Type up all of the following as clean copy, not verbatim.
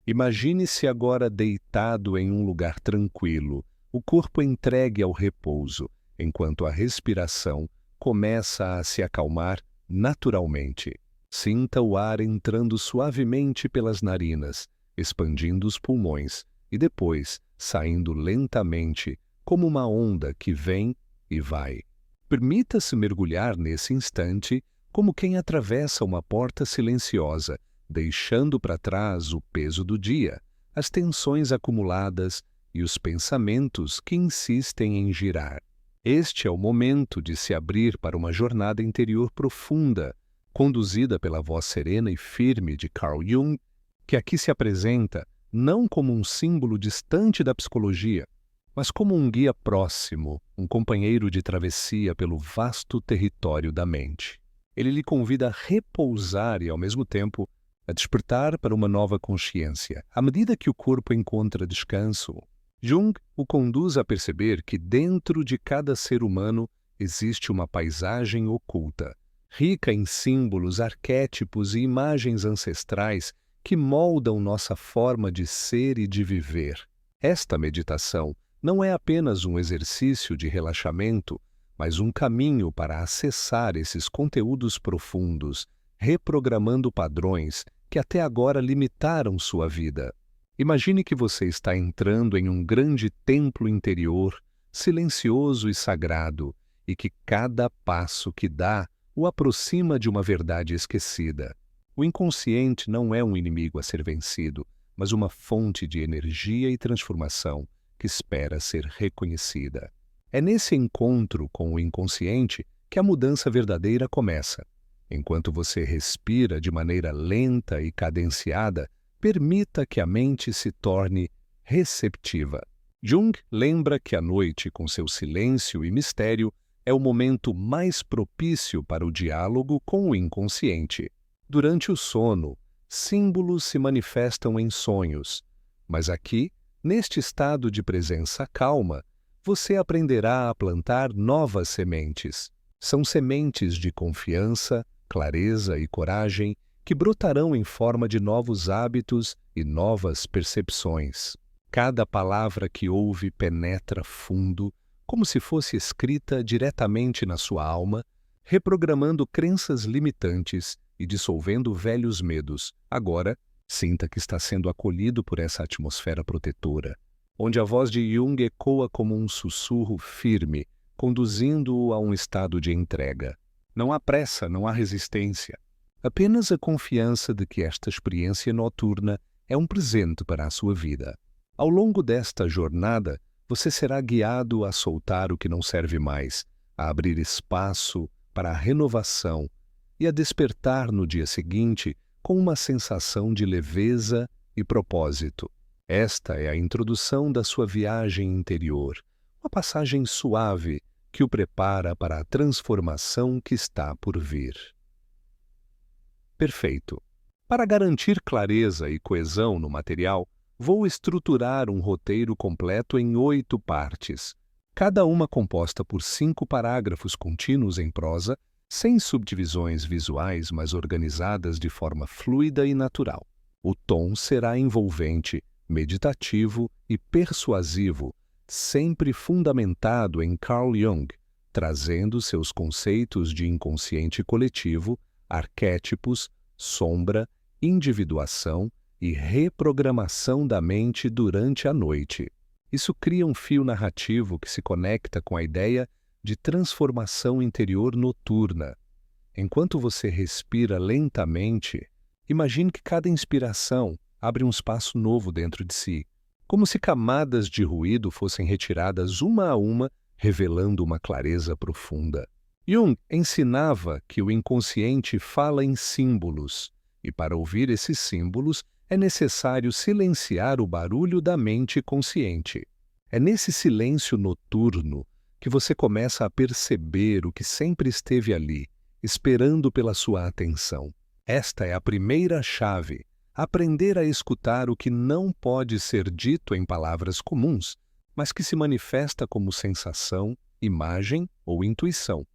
Imagine-se agora deitado em um lugar tranquilo, o corpo entregue ao repouso, enquanto a respiração começa a se acalmar naturalmente. Sinta o ar entrando suavemente pelas narinas, expandindo os pulmões e depois saindo lentamente, como uma onda que vem e vai. Permita-se mergulhar nesse instante como quem atravessa uma porta silenciosa, deixando para trás o peso do dia, as tensões acumuladas e os pensamentos que insistem em girar. Este é o momento de se abrir para uma jornada interior profunda, conduzida pela voz serena e firme de Carl Jung, que aqui se apresenta não como um símbolo distante da psicologia, mas como um guia próximo, um companheiro de travessia pelo vasto território da mente. Ele lhe convida a repousar e, ao mesmo tempo, a despertar para uma nova consciência. À medida que o corpo encontra descanso, Jung o conduz a perceber que dentro de cada ser humano existe uma paisagem oculta, rica em símbolos, arquétipos e imagens ancestrais que moldam nossa forma de ser e de viver. Esta meditação não é apenas um exercício de relaxamento, mas um caminho para acessar esses conteúdos profundos, reprogramando padrões que até agora limitaram sua vida. Imagine que você está entrando em um grande templo interior, silencioso e sagrado, e que cada passo que dá o aproxima de uma verdade esquecida. O inconsciente não é um inimigo a ser vencido, mas uma fonte de energia e transformação que espera ser reconhecida. É nesse encontro com o inconsciente que a mudança verdadeira começa. Enquanto você respira de maneira lenta e cadenciada, permita que a mente se torne receptiva. Jung lembra que a noite, com seu silêncio e mistério, é o momento mais propício para o diálogo com o inconsciente. Durante o sono, símbolos se manifestam em sonhos, mas aqui, neste estado de presença calma, você aprenderá a plantar novas sementes. São sementes de confiança, clareza e coragem que brotarão em forma de novos hábitos e novas percepções. Cada palavra que ouve penetra fundo, como se fosse escrita diretamente na sua alma, reprogramando crenças limitantes e dissolvendo velhos medos. Agora, sinta que está sendo acolhido por essa atmosfera protetora, onde a voz de Jung ecoa como um sussurro firme, conduzindo-o a um estado de entrega. Não há pressa, não há resistência. Apenas a confiança de que esta experiência noturna é um presente para a sua vida. Ao longo desta jornada, você será guiado a soltar o que não serve mais, a abrir espaço para a renovação e a despertar no dia seguinte com uma sensação de leveza e propósito. Esta é a introdução da sua viagem interior, uma passagem suave que o prepara para a transformação que está por vir. Perfeito. Para garantir clareza e coesão no material, vou estruturar um roteiro completo em 8 partes, cada uma composta por 5 parágrafos contínuos em prosa, sem subdivisões visuais, mas organizadas de forma fluida e natural. O tom será envolvente, meditativo e persuasivo, sempre fundamentado em Carl Jung, trazendo seus conceitos de inconsciente coletivo, arquétipos, sombra, individuação e reprogramação da mente durante a noite. Isso cria um fio narrativo que se conecta com a ideia de transformação interior noturna. Enquanto você respira lentamente, imagine que cada inspiração abre um espaço novo dentro de si, como se camadas de ruído fossem retiradas uma a uma, revelando uma clareza profunda. Jung ensinava que o inconsciente fala em símbolos, e para ouvir esses símbolos é necessário silenciar o barulho da mente consciente. É nesse silêncio noturno que você começa a perceber o que sempre esteve ali, esperando pela sua atenção. Esta é a primeira chave, aprender a escutar o que não pode ser dito em palavras comuns, mas que se manifesta como sensação, imagem ou intuição.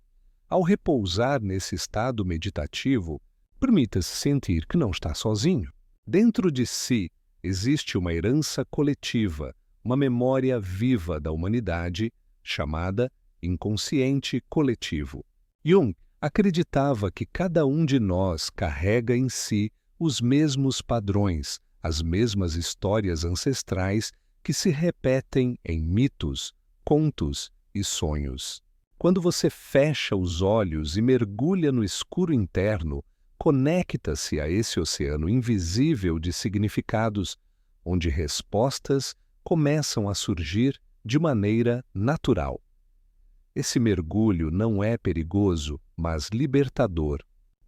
Ao repousar nesse estado meditativo, permita-se sentir que não está sozinho. Dentro de si, existe uma herança coletiva, uma memória viva da humanidade, chamada inconsciente coletivo. Jung acreditava que cada um de nós carrega em si os mesmos padrões, as mesmas histórias ancestrais que se repetem em mitos, contos e sonhos. Quando você fecha os olhos e mergulha no escuro interno, conecta-se a esse oceano invisível de significados, onde respostas começam a surgir de maneira natural. Esse mergulho não é perigoso, mas libertador.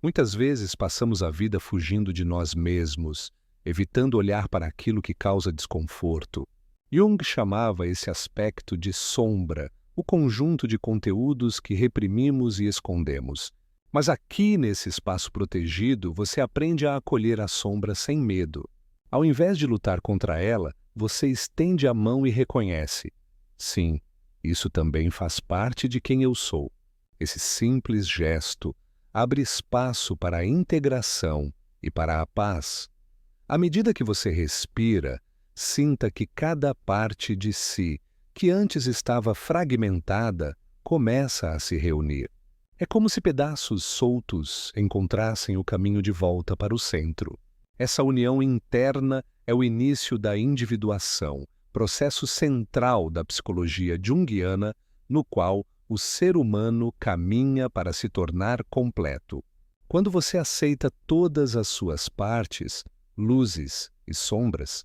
Muitas vezes passamos a vida fugindo de nós mesmos, evitando olhar para aquilo que causa desconforto. Jung chamava esse aspecto de sombra, o conjunto de conteúdos que reprimimos e escondemos. Mas aqui, nesse espaço protegido, você aprende a acolher a sombra sem medo. Ao invés de lutar contra ela, você estende a mão e reconhece: sim, isso também faz parte de quem eu sou. Esse simples gesto abre espaço para a integração e para a paz. À medida que você respira, sinta que cada parte de si, que antes estava fragmentada, começa a se reunir. É como se pedaços soltos encontrassem o caminho de volta para o centro. Essa união interna é o início da individuação, processo central da psicologia junguiana, no qual o ser humano caminha para se tornar completo. Quando você aceita todas as suas partes, luzes e sombras,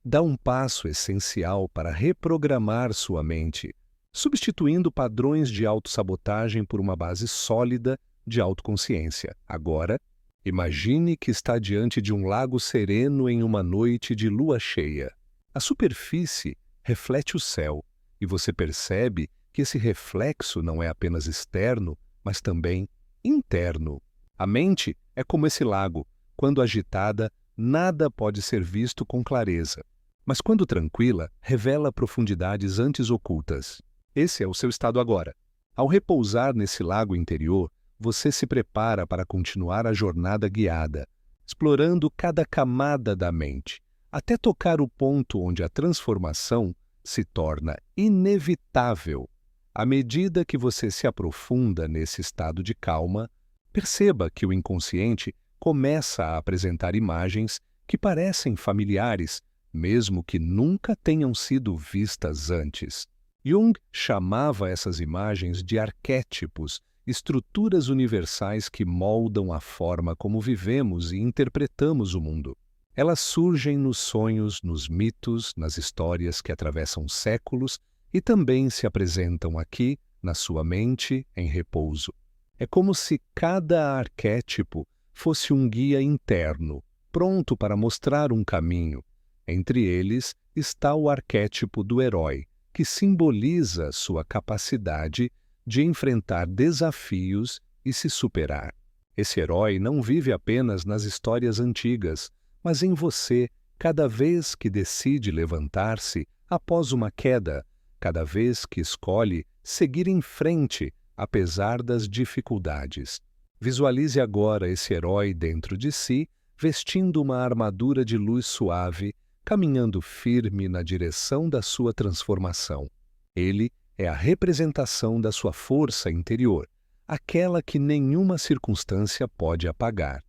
dá um passo essencial para reprogramar sua mente, substituindo padrões de autossabotagem por uma base sólida de autoconsciência. Agora, imagine que está diante de um lago sereno em uma noite de lua cheia. A superfície reflete o céu, e você percebe que esse reflexo não é apenas externo, mas também interno. A mente é como esse lago. Quando agitada, nada pode ser visto com clareza. Mas quando tranquila, revela profundidades antes ocultas. Esse é o seu estado agora. Ao repousar nesse lago interior, você se prepara para continuar a jornada guiada, explorando cada camada da mente, até tocar o ponto onde a transformação se torna inevitável. À medida que você se aprofunda nesse estado de calma, perceba que o inconsciente começa a apresentar imagens que parecem familiares, mesmo que nunca tenham sido vistas antes. Jung chamava essas imagens de arquétipos, estruturas universais que moldam a forma como vivemos e interpretamos o mundo. Elas surgem nos sonhos, nos mitos, nas histórias que atravessam séculos e também se apresentam aqui, na sua mente, em repouso. É como se cada arquétipo fosse um guia interno, pronto para mostrar um caminho. Entre eles está o arquétipo do herói, que simboliza sua capacidade de enfrentar desafios e se superar. Esse herói não vive apenas nas histórias antigas, mas em você, cada vez que decide levantar-se após uma queda, cada vez que escolhe seguir em frente, apesar das dificuldades. Visualize agora esse herói dentro de si, vestindo uma armadura de luz suave, caminhando firme na direção da sua transformação. Ele é a representação da sua força interior, aquela que nenhuma circunstância pode apagar.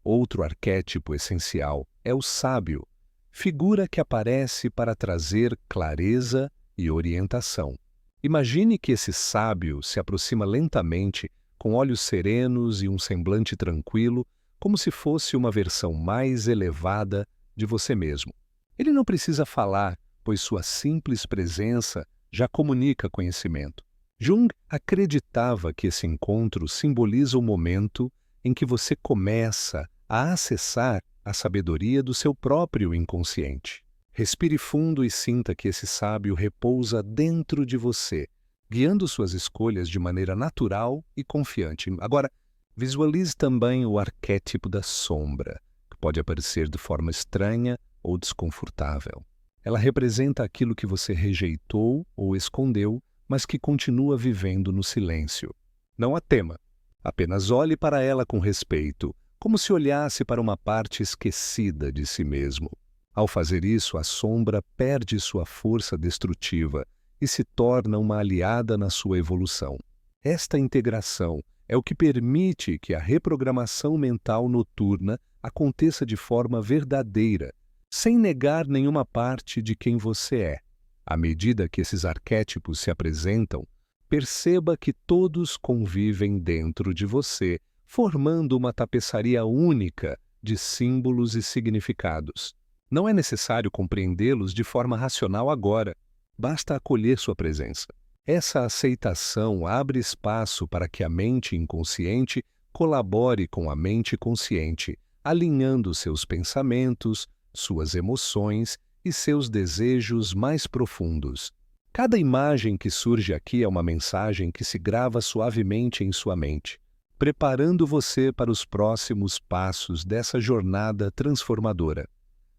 Outro arquétipo essencial é o sábio, figura que aparece para trazer clareza e orientação. Imagine que esse sábio se aproxima lentamente, com olhos serenos e um semblante tranquilo, como se fosse uma versão mais elevada de você mesmo. Ele não precisa falar, pois sua simples presença já comunica conhecimento. Jung acreditava que esse encontro simboliza o momento em que você começa a acessar a sabedoria do seu próprio inconsciente. Respire fundo e sinta que esse sábio repousa dentro de você, guiando suas escolhas de maneira natural e confiante. Agora, visualize também o arquétipo da sombra, que pode aparecer de forma estranha ou desconfortável. Ela representa aquilo que você rejeitou ou escondeu, mas que continua vivendo no silêncio. Não a tema. Apenas olhe para ela com respeito, como se olhasse para uma parte esquecida de si mesmo. Ao fazer isso, a sombra perde sua força destrutiva e se torna uma aliada na sua evolução. Esta integração é o que permite que a reprogramação mental noturna aconteça de forma verdadeira, sem negar nenhuma parte de quem você é. À medida que esses arquétipos se apresentam, perceba que todos convivem dentro de você, formando uma tapeçaria única de símbolos e significados. Não é necessário compreendê-los de forma racional agora, basta acolher sua presença. Essa aceitação abre espaço para que a mente inconsciente colabore com a mente consciente, alinhando seus pensamentos, suas emoções e seus desejos mais profundos. Cada imagem que surge aqui é uma mensagem que se grava suavemente em sua mente, preparando você para os próximos passos dessa jornada transformadora.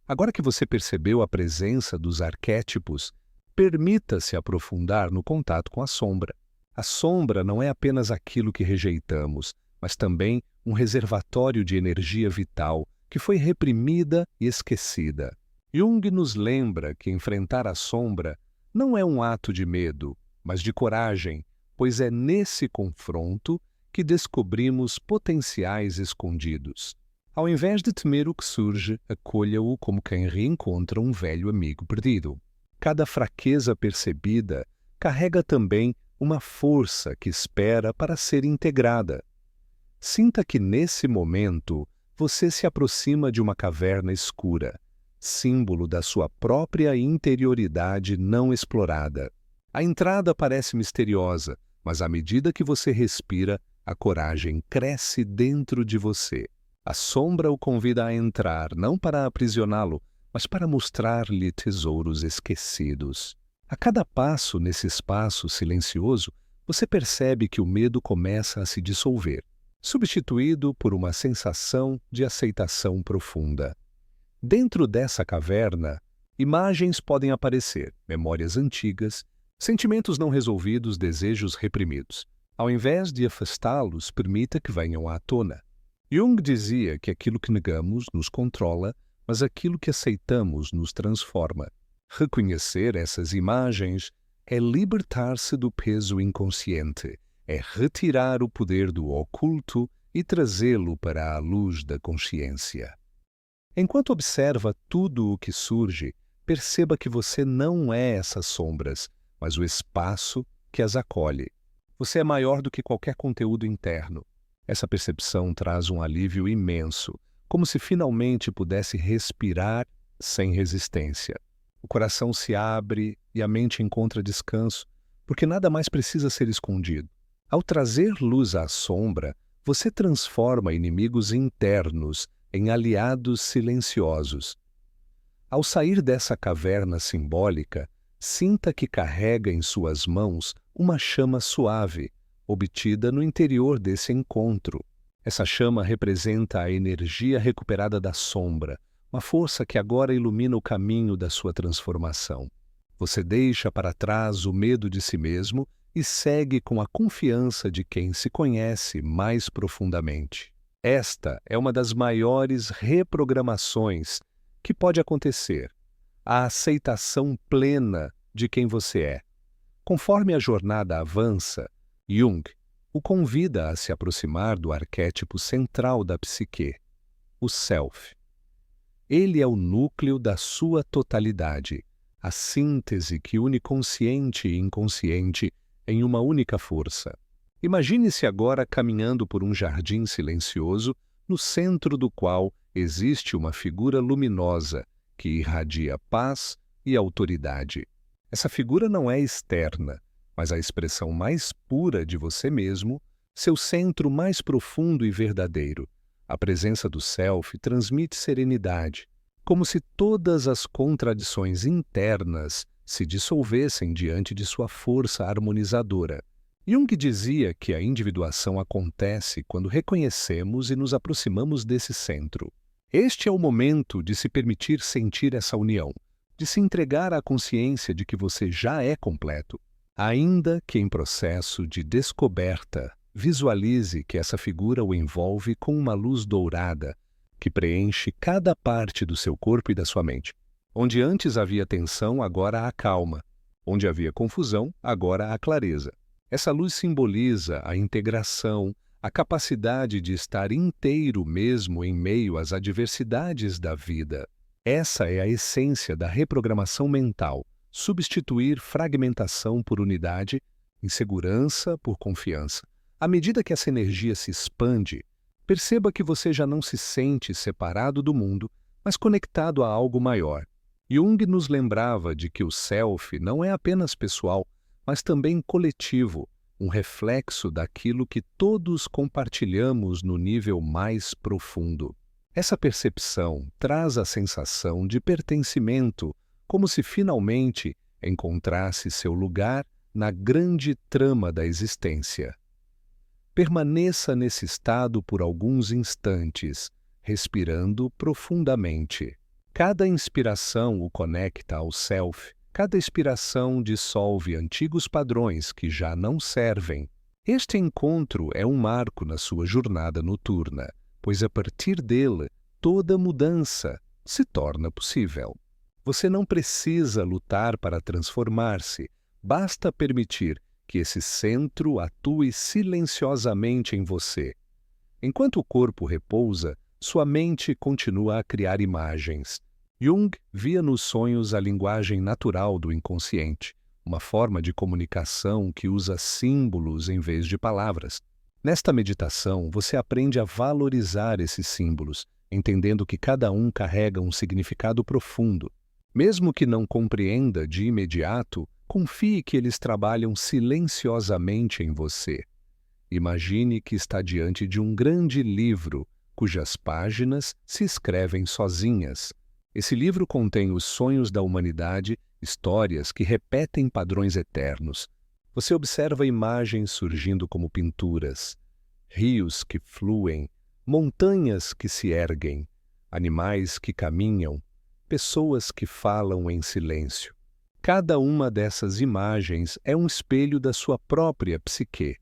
Agora que você percebeu a presença dos arquétipos, permita-se aprofundar no contato com a sombra. A sombra não é apenas aquilo que rejeitamos, mas também um reservatório de energia vital que foi reprimida e esquecida. Jung nos lembra que enfrentar a sombra não é um ato de medo, mas de coragem, pois é nesse confronto que descobrimos potenciais escondidos. Ao invés de temer o que surge, acolha-o como quem reencontra um velho amigo perdido. Cada fraqueza percebida carrega também uma força que espera para ser integrada. Sinta que nesse momento você se aproxima de uma caverna escura, símbolo da sua própria interioridade não explorada. A entrada parece misteriosa, mas à medida que você respira, a coragem cresce dentro de você. A sombra o convida a entrar, não para aprisioná-lo, mas para mostrar-lhe tesouros esquecidos. A cada passo nesse espaço silencioso, você percebe que o medo começa a se dissolver, substituído por uma sensação de aceitação profunda. Dentro dessa caverna, imagens podem aparecer, memórias antigas, sentimentos não resolvidos, desejos reprimidos. Ao invés de afastá-los, permita que venham à tona. Jung dizia que aquilo que negamos nos controla, mas aquilo que aceitamos nos transforma. Reconhecer essas imagens é libertar-se do peso inconsciente, é retirar o poder do oculto e trazê-lo para a luz da consciência. Enquanto observa tudo o que surge, perceba que você não é essas sombras, mas o espaço que as acolhe. Você é maior do que qualquer conteúdo interno. Essa percepção traz um alívio imenso, como se finalmente pudesse respirar sem resistência. O coração se abre e a mente encontra descanso, porque nada mais precisa ser escondido. Ao trazer luz à sombra, você transforma inimigos internos em aliados silenciosos. Ao sair dessa caverna simbólica, sinta que carrega em suas mãos uma chama suave, obtida no interior desse encontro. Essa chama representa a energia recuperada da sombra, uma força que agora ilumina o caminho da sua transformação. Você deixa para trás o medo de si mesmo e segue com a confiança de quem se conhece mais profundamente. Esta é uma das maiores reprogramações que pode acontecer, a aceitação plena de quem você é. Conforme a jornada avança, Jung o convida a se aproximar do arquétipo central da psique, o Self. Ele é o núcleo da sua totalidade, a síntese que une consciente e inconsciente em uma única força. Imagine-se agora caminhando por um jardim silencioso, no centro do qual existe uma figura luminosa que irradia paz e autoridade. Essa figura não é externa, mas a expressão mais pura de você mesmo, seu centro mais profundo e verdadeiro. A presença do Self transmite serenidade, como se todas as contradições internas se dissolvessem diante de sua força harmonizadora. Jung dizia que a individuação acontece quando reconhecemos e nos aproximamos desse centro. Este é o momento de se permitir sentir essa união, de se entregar à consciência de que você já é completo. Ainda que em processo de descoberta, visualize que essa figura o envolve com uma luz dourada que preenche cada parte do seu corpo e da sua mente. Onde antes havia tensão, agora há calma. Onde havia confusão, agora há clareza. Essa luz simboliza a integração, a capacidade de estar inteiro mesmo em meio às adversidades da vida. Essa é a essência da reprogramação mental: substituir fragmentação por unidade, insegurança por confiança. À medida que essa energia se expande, perceba que você já não se sente separado do mundo, mas conectado a algo maior. Jung nos lembrava de que o self não é apenas pessoal, mas também coletivo, um reflexo daquilo que todos compartilhamos no nível mais profundo. Essa percepção traz a sensação de pertencimento, como se finalmente encontrasse seu lugar na grande trama da existência. Permaneça nesse estado por alguns instantes, respirando profundamente. Cada inspiração o conecta ao self, cada expiração dissolve antigos padrões que já não servem. Este encontro é um marco na sua jornada noturna, pois a partir dele, toda mudança se torna possível. Você não precisa lutar para transformar-se, basta permitir que esse centro atue silenciosamente em você. Enquanto o corpo repousa, sua mente continua a criar imagens. Jung via nos sonhos a linguagem natural do inconsciente, uma forma de comunicação que usa símbolos em vez de palavras. Nesta meditação, você aprende a valorizar esses símbolos, entendendo que cada um carrega um significado profundo. Mesmo que não compreenda de imediato, confie que eles trabalham silenciosamente em você. Imagine que está diante de um grande livro, cujas páginas se escrevem sozinhas. Esse livro contém os sonhos da humanidade, histórias que repetem padrões eternos. Você observa imagens surgindo como pinturas, rios que fluem, montanhas que se erguem, animais que caminham, pessoas que falam em silêncio. Cada uma dessas imagens é um espelho da sua própria psique.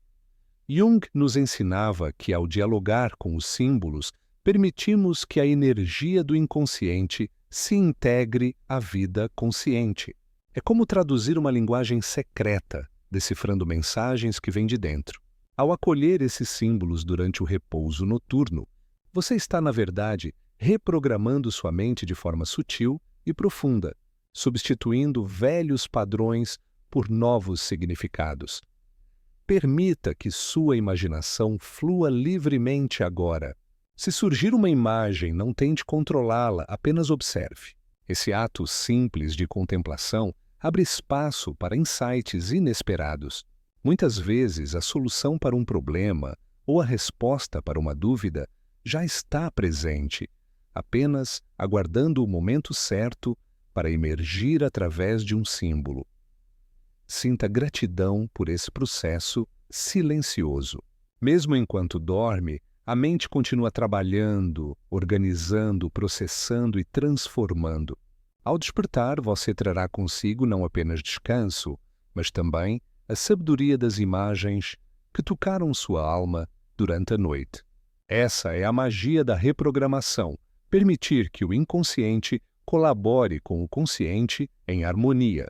Jung nos ensinava que, ao dialogar com os símbolos, permitimos que a energia do inconsciente se integre à vida consciente. É como traduzir uma linguagem secreta, decifrando mensagens que vêm de dentro. Ao acolher esses símbolos durante o repouso noturno, você está, na verdade, reprogramando sua mente de forma sutil e profunda, substituindo velhos padrões por novos significados. Permita que sua imaginação flua livremente agora. Se surgir uma imagem, não tente controlá-la, apenas observe. Esse ato simples de contemplação abre espaço para insights inesperados. Muitas vezes, a solução para um problema ou a resposta para uma dúvida já está presente, apenas aguardando o momento certo para emergir através de um símbolo. Sinta gratidão por esse processo silencioso. Mesmo enquanto dorme, a mente continua trabalhando, organizando, processando e transformando. Ao despertar, você trará consigo não apenas descanso, mas também a sabedoria das imagens que tocaram sua alma durante a noite. Essa é a magia da reprogramação, permitir que o inconsciente colabore com o consciente em harmonia.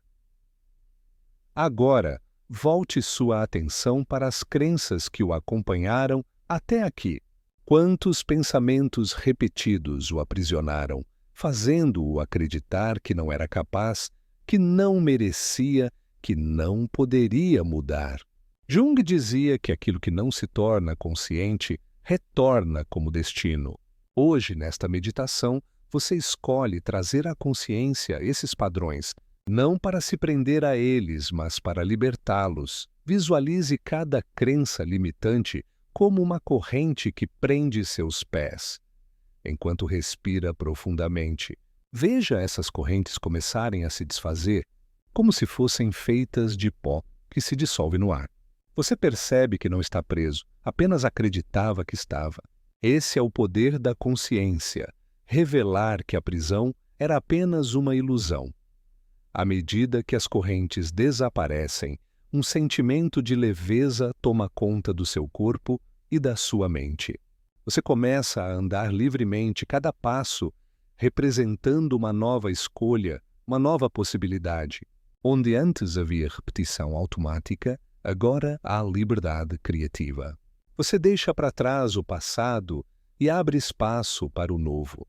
Agora, volte sua atenção para as crenças que o acompanharam até aqui. Quantos pensamentos repetidos o aprisionaram, fazendo-o acreditar que não era capaz, que não merecia, que não poderia mudar. Jung dizia que aquilo que não se torna consciente retorna como destino. Hoje, nesta meditação, você escolhe trazer à consciência esses padrões, não para se prender a eles, mas para libertá-los. Visualize cada crença limitante como uma corrente que prende seus pés. Enquanto respira profundamente, veja essas correntes começarem a se desfazer, como se fossem feitas de pó que se dissolve no ar. Você percebe que não está preso, apenas acreditava que estava. Esse é o poder da consciência, revelar que a prisão era apenas uma ilusão. À medida que as correntes desaparecem, um sentimento de leveza toma conta do seu corpo e da sua mente. Você começa a andar livremente cada passo, representando uma nova escolha, uma nova possibilidade. Onde antes havia repetição automática, agora há liberdade criativa. Você deixa para trás o passado e abre espaço para o novo.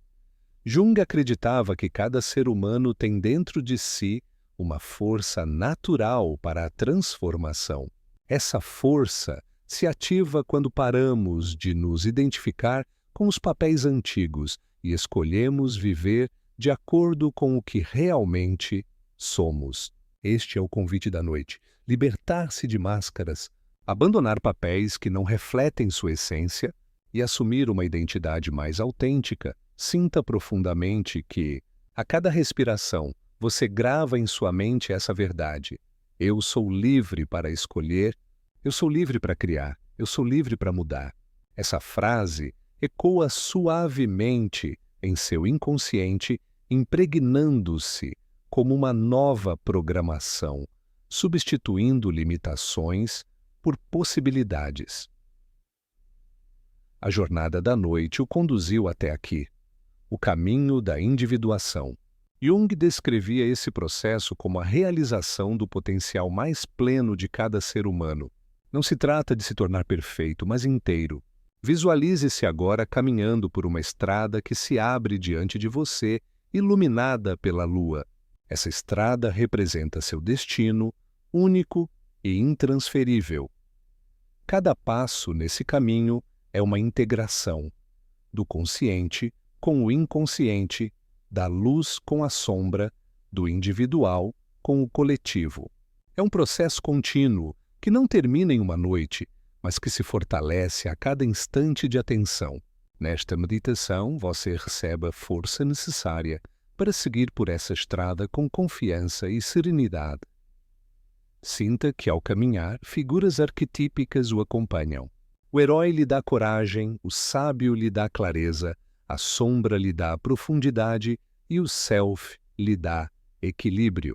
Jung acreditava que cada ser humano tem dentro de si uma força natural para a transformação. Essa força se ativa quando paramos de nos identificar com os papéis antigos e escolhemos viver de acordo com o que realmente somos. Este é o convite da noite. Libertar-se de máscaras, abandonar papéis que não refletem sua essência e assumir uma identidade mais autêntica. Sinta profundamente que, a cada respiração, você grava em sua mente essa verdade. Eu sou livre para escolher, eu sou livre para criar, eu sou livre para mudar. Essa frase ecoa suavemente em seu inconsciente, impregnando-se como uma nova programação, substituindo limitações por possibilidades. A jornada da noite o conduziu até aqui, o caminho da individuação. Jung descrevia esse processo como a realização do potencial mais pleno de cada ser humano. Não se trata de se tornar perfeito, mas inteiro. Visualize-se agora caminhando por uma estrada que se abre diante de você, iluminada pela lua. Essa estrada representa seu destino, único e intransferível. Cada passo nesse caminho é uma integração do consciente com o inconsciente, da luz com a sombra, do individual com o coletivo. É um processo contínuo que não termina em uma noite, mas que se fortalece a cada instante de atenção. Nesta meditação, você recebe a força necessária para seguir por essa estrada com confiança e serenidade. Sinta que, ao caminhar, figuras arquetípicas o acompanham. O herói lhe dá coragem, o sábio lhe dá clareza, a sombra lhe dá profundidade e o self lhe dá equilíbrio.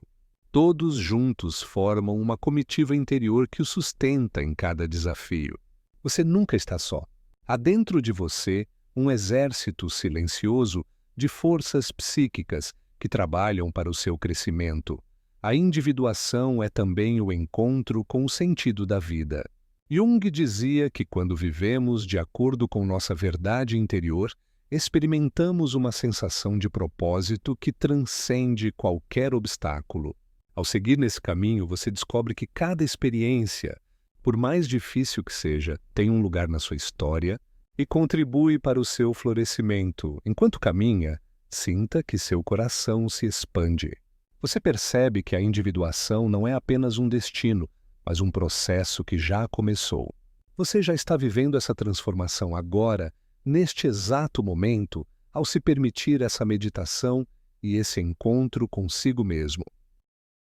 Todos juntos formam uma comitiva interior que o sustenta em cada desafio. Você nunca está só. Há dentro de você um exército silencioso de forças psíquicas que trabalham para o seu crescimento. A individuação é também o encontro com o sentido da vida. Jung dizia que quando vivemos de acordo com nossa verdade interior, experimentamos uma sensação de propósito que transcende qualquer obstáculo. Ao seguir nesse caminho, você descobre que cada experiência, por mais difícil que seja, tem um lugar na sua história e contribui para o seu florescimento. Enquanto caminha, sinta que seu coração se expande. Você percebe que a individuação não é apenas um destino, mas um processo que já começou. Você já está vivendo essa transformação agora, neste exato momento, ao se permitir essa meditação e esse encontro consigo mesmo.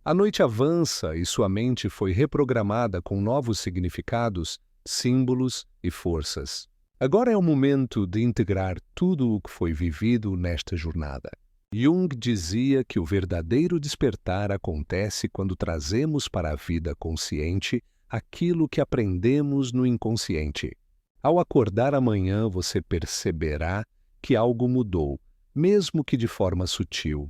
A noite avança e sua mente foi reprogramada com novos significados, símbolos e forças. Agora é o momento de integrar tudo o que foi vivido nesta jornada. Jung dizia que o verdadeiro despertar acontece quando trazemos para a vida consciente aquilo que aprendemos no inconsciente. Ao acordar amanhã, você perceberá que algo mudou, mesmo que de forma sutil.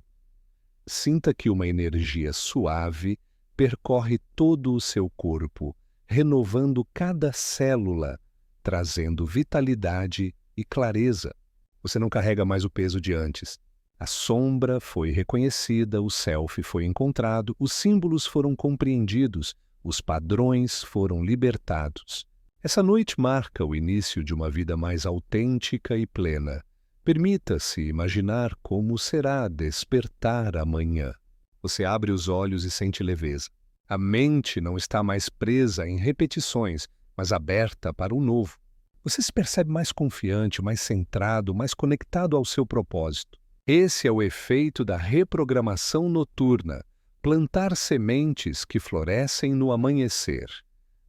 Sinta que uma energia suave percorre todo o seu corpo, renovando cada célula, trazendo vitalidade e clareza. Você não carrega mais o peso de antes. A sombra foi reconhecida, o self foi encontrado, os símbolos foram compreendidos, os padrões foram libertados. Essa noite marca o início de uma vida mais autêntica e plena. Permita-se imaginar como será despertar amanhã. Você abre os olhos e sente leveza. A mente não está mais presa em repetições, mas aberta para o novo. Você se percebe mais confiante, mais centrado, mais conectado ao seu propósito. Esse é o efeito da reprogramação noturna, plantar sementes que florescem no amanhecer.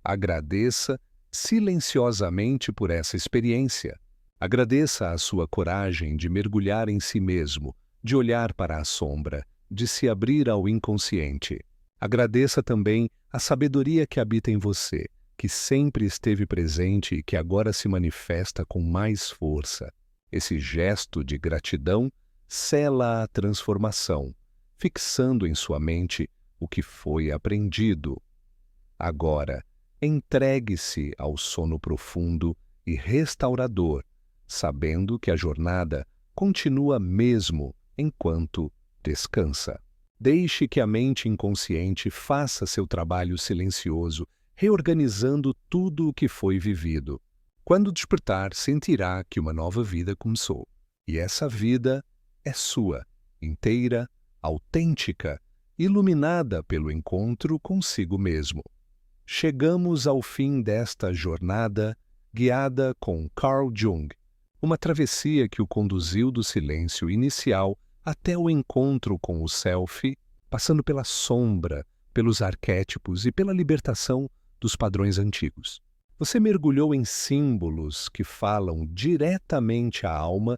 Agradeça silenciosamente por essa experiência. Agradeça a sua coragem de mergulhar em si mesmo, de olhar para a sombra, de se abrir ao inconsciente. Agradeça também a sabedoria que habita em você, que sempre esteve presente e que agora se manifesta com mais força. Esse gesto de gratidão sela a transformação, fixando em sua mente o que foi aprendido. Agora, entregue-se ao sono profundo e restaurador, sabendo que a jornada continua mesmo enquanto descansa. Deixe que a mente inconsciente faça seu trabalho silencioso, reorganizando tudo o que foi vivido. Quando despertar, sentirá que uma nova vida começou. E essa vida é sua, inteira, autêntica, iluminada pelo encontro consigo mesmo. Chegamos ao fim desta jornada guiada com Carl Jung, uma travessia que o conduziu do silêncio inicial até o encontro com o Self, passando pela sombra, pelos arquétipos e pela libertação dos padrões antigos. Você mergulhou em símbolos que falam diretamente à alma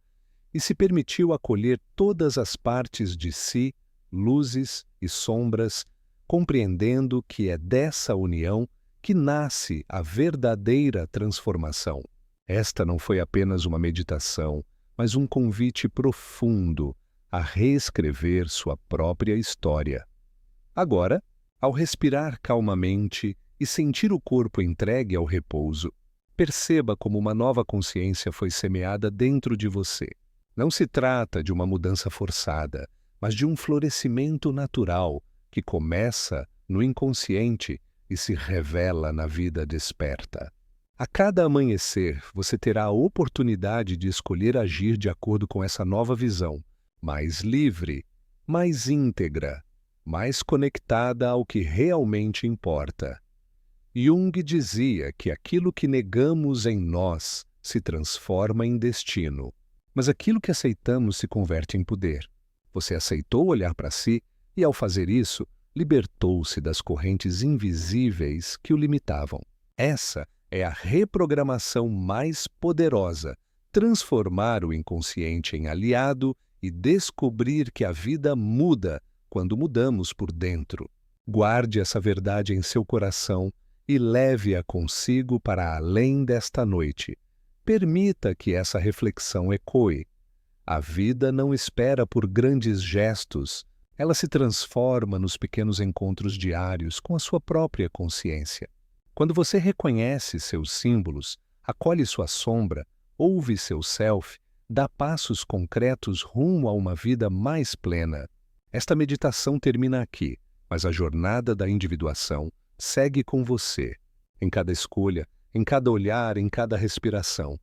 e se permitiu acolher todas as partes de si, luzes e sombras, compreendendo que é dessa união que nasce a verdadeira transformação. Esta não foi apenas uma meditação, mas um convite profundo a reescrever sua própria história. Agora, ao respirar calmamente e sentir o corpo entregue ao repouso, perceba como uma nova consciência foi semeada dentro de você. Não se trata de uma mudança forçada, mas de um florescimento natural que começa no inconsciente e se revela na vida desperta. A cada amanhecer, você terá a oportunidade de escolher agir de acordo com essa nova visão, mais livre, mais íntegra, mais conectada ao que realmente importa. Jung dizia que aquilo que negamos em nós se transforma em destino, mas aquilo que aceitamos se converte em poder. Você aceitou olhar para si e, ao fazer isso, libertou-se das correntes invisíveis que o limitavam. Essa é a reprogramação mais poderosa, transformar o inconsciente em aliado e descobrir que a vida muda quando mudamos por dentro. Guarde essa verdade em seu coração e leve-a consigo para além desta noite. Permita que essa reflexão ecoe. A vida não espera por grandes gestos, ela se transforma nos pequenos encontros diários com a sua própria consciência. Quando você reconhece seus símbolos, acolhe sua sombra, ouve seu self, dá passos concretos rumo a uma vida mais plena. Esta meditação termina aqui, mas a jornada da individuação segue com você, em cada escolha, em cada olhar, em cada respiração.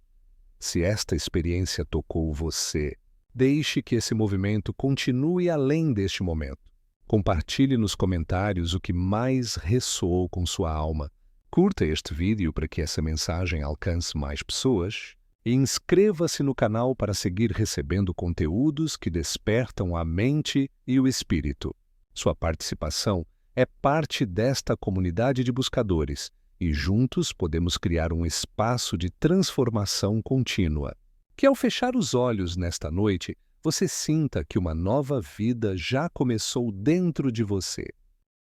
Se esta experiência tocou você, deixe que esse movimento continue além deste momento. Compartilhe nos comentários o que mais ressoou com sua alma. Curta este vídeo para que essa mensagem alcance mais pessoas e inscreva-se no canal para seguir recebendo conteúdos que despertam a mente e o espírito. Sua participação é parte desta comunidade de buscadores e juntos podemos criar um espaço de transformação contínua. Que ao fechar os olhos nesta noite, você sinta que uma nova vida já começou dentro de você.